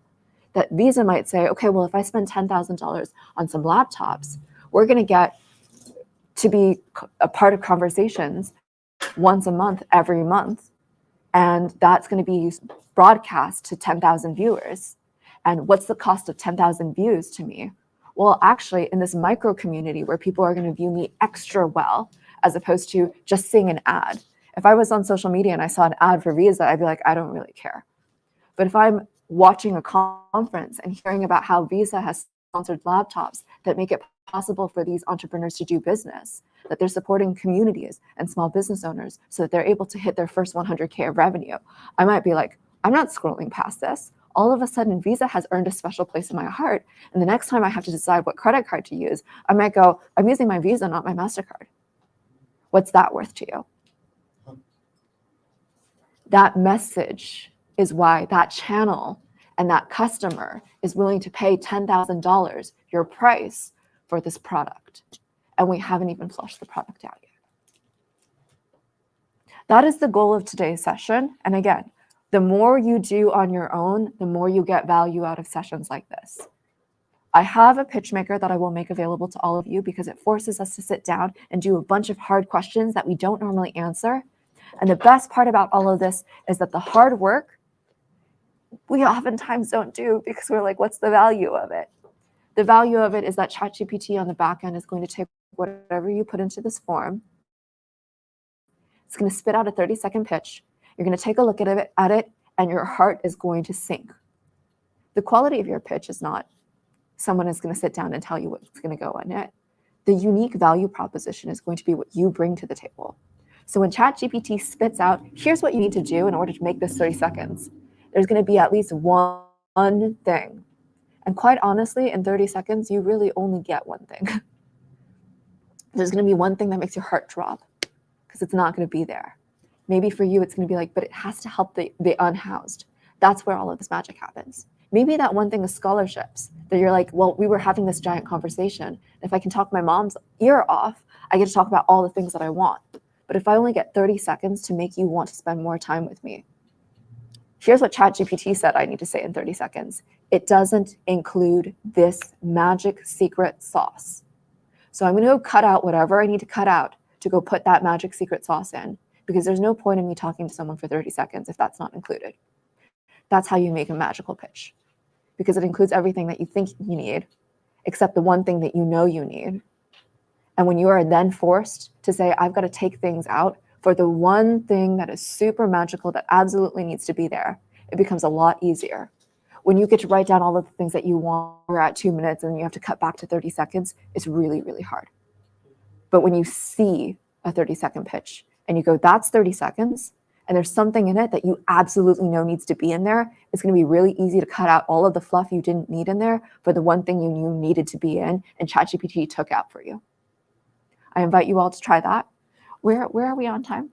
[SPEAKER 2] That Visa might say, okay, well, if I spend $10,000 on some laptops, we're going to get to be a part of conversations once a month, every month. And that's going to be broadcast to 10,000 viewers. And what's the cost of 10,000 views to me? Well, actually, in this micro community where people are going to view me extra well, as opposed to just seeing an ad. If I was on social media and I saw an ad for Visa, I'd be like, I don't really care. But if I'm watching a conference and hearing about how Visa has sponsored laptops that make it possible for these entrepreneurs to do business, that they're supporting communities and small business owners so that they're able to hit their first 100K of revenue, I might be like, I'm not scrolling past this. All of a sudden, Visa has earned a special place in my heart. And the next time I have to decide what credit card to use, I might go, I'm using my Visa, not my MasterCard. What's that worth to you? That message is why that channel and that customer is willing to pay $10,000, your price, for this product. And we haven't even flushed the product out yet. That is the goal of today's session. And again, the more you do on your own, the more you get value out of sessions like this. I have a pitch maker that I will make available to all of you because it forces us to sit down and do a bunch of hard questions that we don't normally answer. And the best part about all of this is that the hard work we oftentimes don't do because we're like, what's the value of it? The value of it is that ChatGPT on the back end is going to take whatever you put into this form. It's going to spit out a 30-second pitch. You're going to take a look at it, and your heart is going to sink. The quality of your pitch is not someone is going to sit down and tell you what's going to go in it. The unique value proposition is going to be what you bring to the table. So when ChatGPT spits out, here's what you need to do in order to make this 30 seconds, there's going to be at least one thing. And quite honestly, in 30 seconds, you really only get one thing. There's going to be one thing that makes your heart drop because it's not going to be there. Maybe for you, it's going to be like, but it has to help the unhoused. That's where all of this magic happens. Maybe that one thing is scholarships that you're like, well, we were having this giant conversation. If I can talk my mom's ear off, I get to talk about all the things that I want. But if I only get 30 seconds to make you want to spend more time with me, here's what ChatGPT said I need to say in 30 seconds. It doesn't include this magic secret sauce. So I'm going to go cut out whatever I need to cut out to go put that magic secret sauce in, because there's no point in me talking to someone for 30 seconds if that's not included. That's how you make a magical pitch, because it includes everything that you think you need, except the one thing that you know you need. And when you are then forced to say, I've got to take things out for the one thing that is super magical that absolutely needs to be there, it becomes a lot easier. When you get to write down all of the things that you want, we're at 2 minutes and you have to cut back to 30 seconds, it's really, really hard. But when you see a 30-second pitch and you go, that's 30 seconds, and there's something in it that you absolutely know needs to be in there, it's going to be really easy to cut out all of the fluff you didn't need in there for the one thing you knew needed to be in and ChatGPT took out for you. I invite you all to try that. Where are we on time?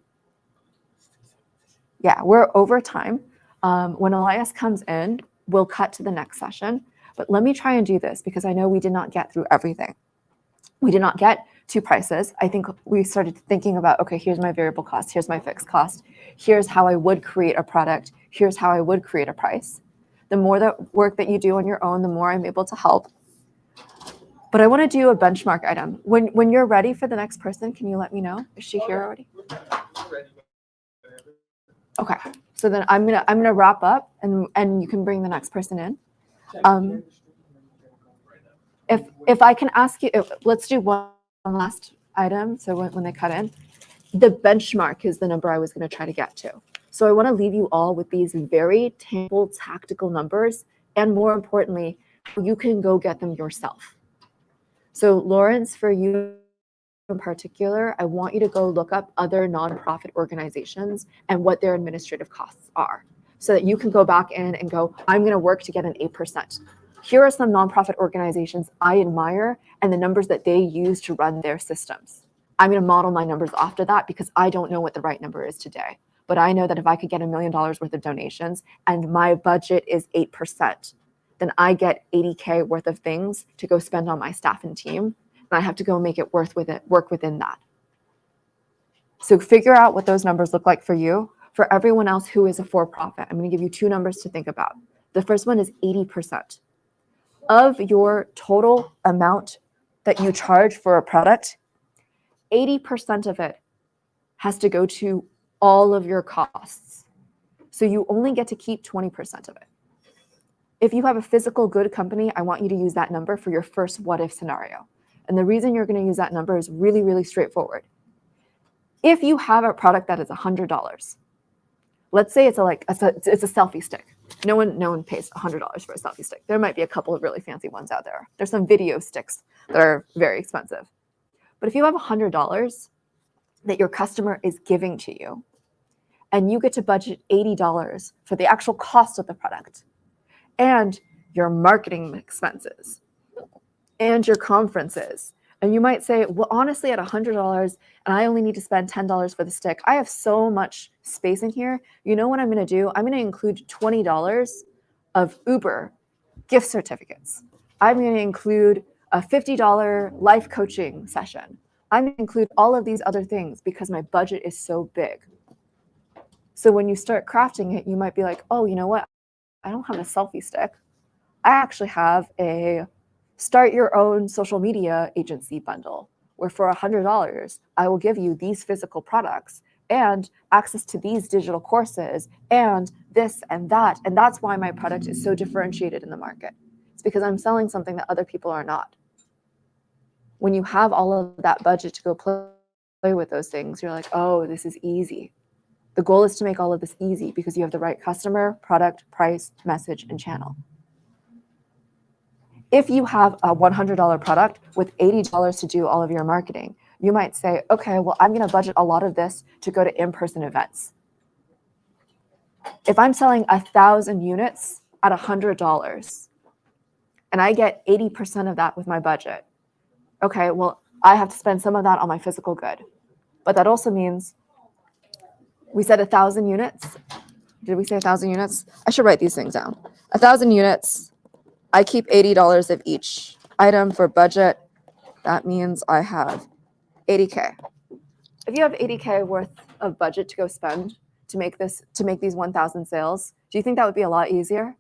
[SPEAKER 2] Yeah, we're over time. When Elias comes in, we'll cut to the next session. But let me try and do this because I know we did not get through everything. We did not get to prices. I think we started thinking about, okay, here's my variable cost, here's my fixed cost, here's how I would create a product, here's how I would create a price. The more that work that you do on your own, the more I'm able to help. But I want to do a benchmark item. When you're ready for the next person, can you let me know? Is she here already? Okay. So then I'm gonna wrap up and you can bring the next person in. If I can ask you, let's do one last item. So when they cut in, the benchmark is the number I was going to try to get to. So I want to leave you all with these very tangible, tactical numbers, and more importantly, you can go get them yourself. So Lawrence, for you in particular, I want you to go look up other nonprofit organizations and what their administrative costs are, so that you can go back in and go, I'm going to work to get an 8%. Here are some nonprofit organizations I admire and the numbers that they use to run their systems. I'm going to model my numbers after that because I don't know what the right number is today. But I know that if I could get $1 million worth of donations and my budget is 8%, then I get 80K worth of things to go spend on my staff and team. And I have to go make it work within that. So figure out what those numbers look like for you. For everyone else who is a for-profit, I'm going to give you 2 numbers to think about. The first one is 80%. Of your total amount that you charge for a product, 80% of it has to go to all of your costs. So you only get to keep 20% of it. If you have a physical good company, I want you to use that number for your first what if scenario. And the reason you're going to use that number is really, really straightforward. If you have a product that is $100, let's say it's a selfie stick. No one pays $100 for a selfie stick. There might be a couple of really fancy ones out there. There's some video sticks that are very expensive. But if you have $100 that your customer is giving to you, and you get to budget $80 for the actual cost of the product, and your marketing expenses, and your conferences, and you might say, well, honestly, at $100, and I only need to spend $10 for the stick, I have so much space in here. You know what I'm going to do? I'm going to include $20 of Uber gift certificates. I'm going to include a $50 life coaching session. I'm going to include all of these other things because my budget is so big. So when you start crafting it, you might be like, oh, you know what? I don't have a selfie stick. I actually have a start your own social media agency bundle where for $100, I will give you these physical products and access to these digital courses and this and that. And that's why my product is so differentiated in the market. It's because I'm selling something that other people are not. When you have all of that budget to go play with those things, you're like, oh, this is easy. The goal is to make all of this easy because you have the right customer, product, price, message, and channel. If you have a $100 product with $80 to do all of your marketing, you might say, okay, well, I'm going to budget a lot of this to go to in-person events. If I'm selling 1,000 units at $100 and I get 80% of that with my budget, okay, well, I have to spend some of that on my physical good. But that also means we said 1,000 units. Did we say 1,000 units? I should write these things down. 1,000 units. I keep $80 of each item for budget. That means I have 80K. If you have 80K worth of budget to go spend to make these 1,000 sales, do you think that would be a lot easier?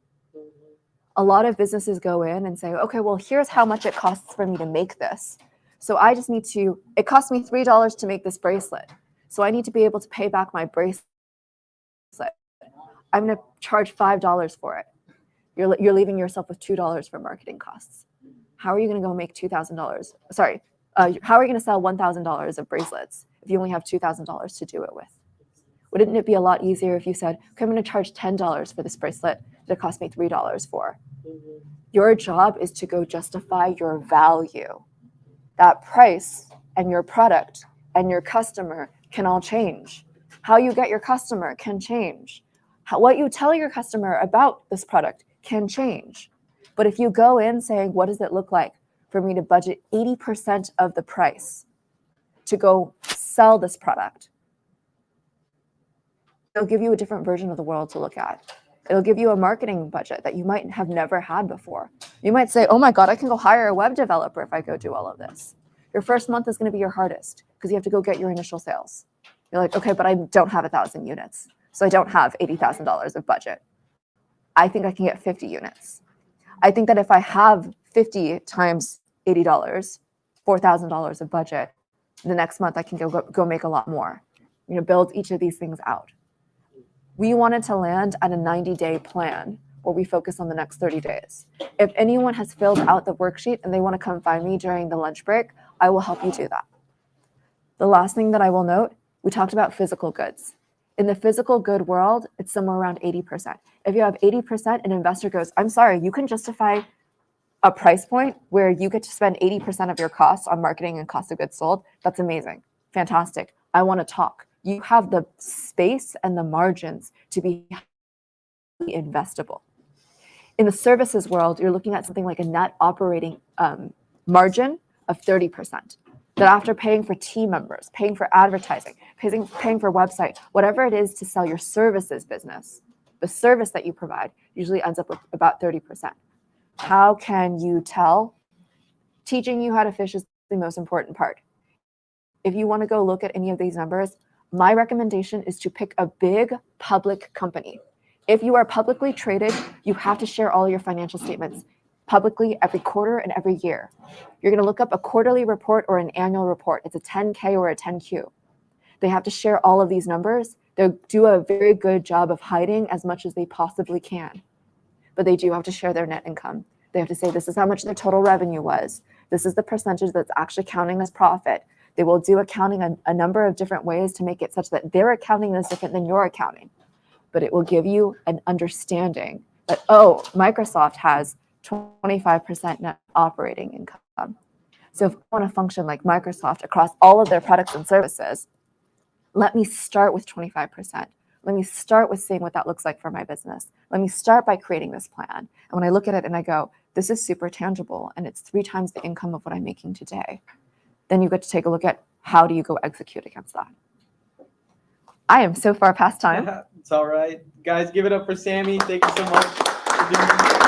[SPEAKER 2] A lot of businesses go in and say, okay, well, here's how much it costs for me to make this. So I just need to, it cost me $3 to make this bracelet. So I need to be able to pay back my bracelet. I'm going to charge $5 for it. You're leaving yourself with $2 for marketing costs. How are you going to go make $2,000? Sorry, how are you going to sell $1,000 of bracelets if you only have $2,000 to do it with? Wouldn't it be a lot easier if you said, okay, I'm going to charge $10 for this bracelet that it cost me $3 for? Your job is to go justify your value. That price and your product and your customer can all change. How you get your customer can change. What you tell your customer about this product can change. But if you go in saying, what does it look like for me to budget 80% of the price to go sell this product? It'll give you a different version of the world to look at. It'll give you a marketing budget that you might have never had before. You might say, oh my God, I can go hire a web developer if I go do all of this. Your first month is going to be your hardest because you have to go get your initial sales. You're like, okay, but I don't have 1,000 units. So I don't have $80,000 of budget. I think I can get 50 units. I think that if I have 50 times $80, $4,000 of budget, the next month I can go make a lot more. Build each of these things out. We wanted to land at a 90-day plan where we focus on the next 30 days. If anyone has filled out the worksheet and they want to come find me during the lunch break, I will help you do that. The last thing that I will note, we talked about physical goods. In the physical good world, it's somewhere around 80%. If you have 80%, an investor goes, I'm sorry, you can justify a price point where you get to spend 80% of your costs on marketing and cost of goods sold. That's amazing. Fantastic. I want to talk. You have the space and the margins to be investable. In the services world, you're looking at something like a net operating margin of 30%. That after paying for team members, paying for advertising, paying for website, whatever it is to sell your services business, the service that you provide usually ends up with about 30%. How can you tell? Teaching you how to fish is the most important part. If you want to go look at any of these numbers, my recommendation is to pick a big public company. If you are publicly traded, you have to share all your financial statements publicly every quarter and every year. You're going to look up a quarterly report or an annual report. It's a 10K or a 10Q. They have to share all of these numbers. They do a very good job of hiding as much as they possibly can. But they do have to share their net income. They have to say this is how much their total revenue was. This is the percentage that's actually counting as profit. They will do accounting a number of different ways to make it such that their accounting is different than your accounting. But it will give you an understanding that, oh, Microsoft has 25% net operating income. So if I want to function like Microsoft across all of their products and services, let me start with 25%. Let me start with seeing what that looks like for my business. Let me start by creating this plan. And when I look at it and I go, this is super tangible and it's 3 times the income of what I'm making today, then you get to take a look at how do you go execute against that. I am so far past time.
[SPEAKER 1] It's all right. Guys, give it up for Sammy. Thank you so much for being here.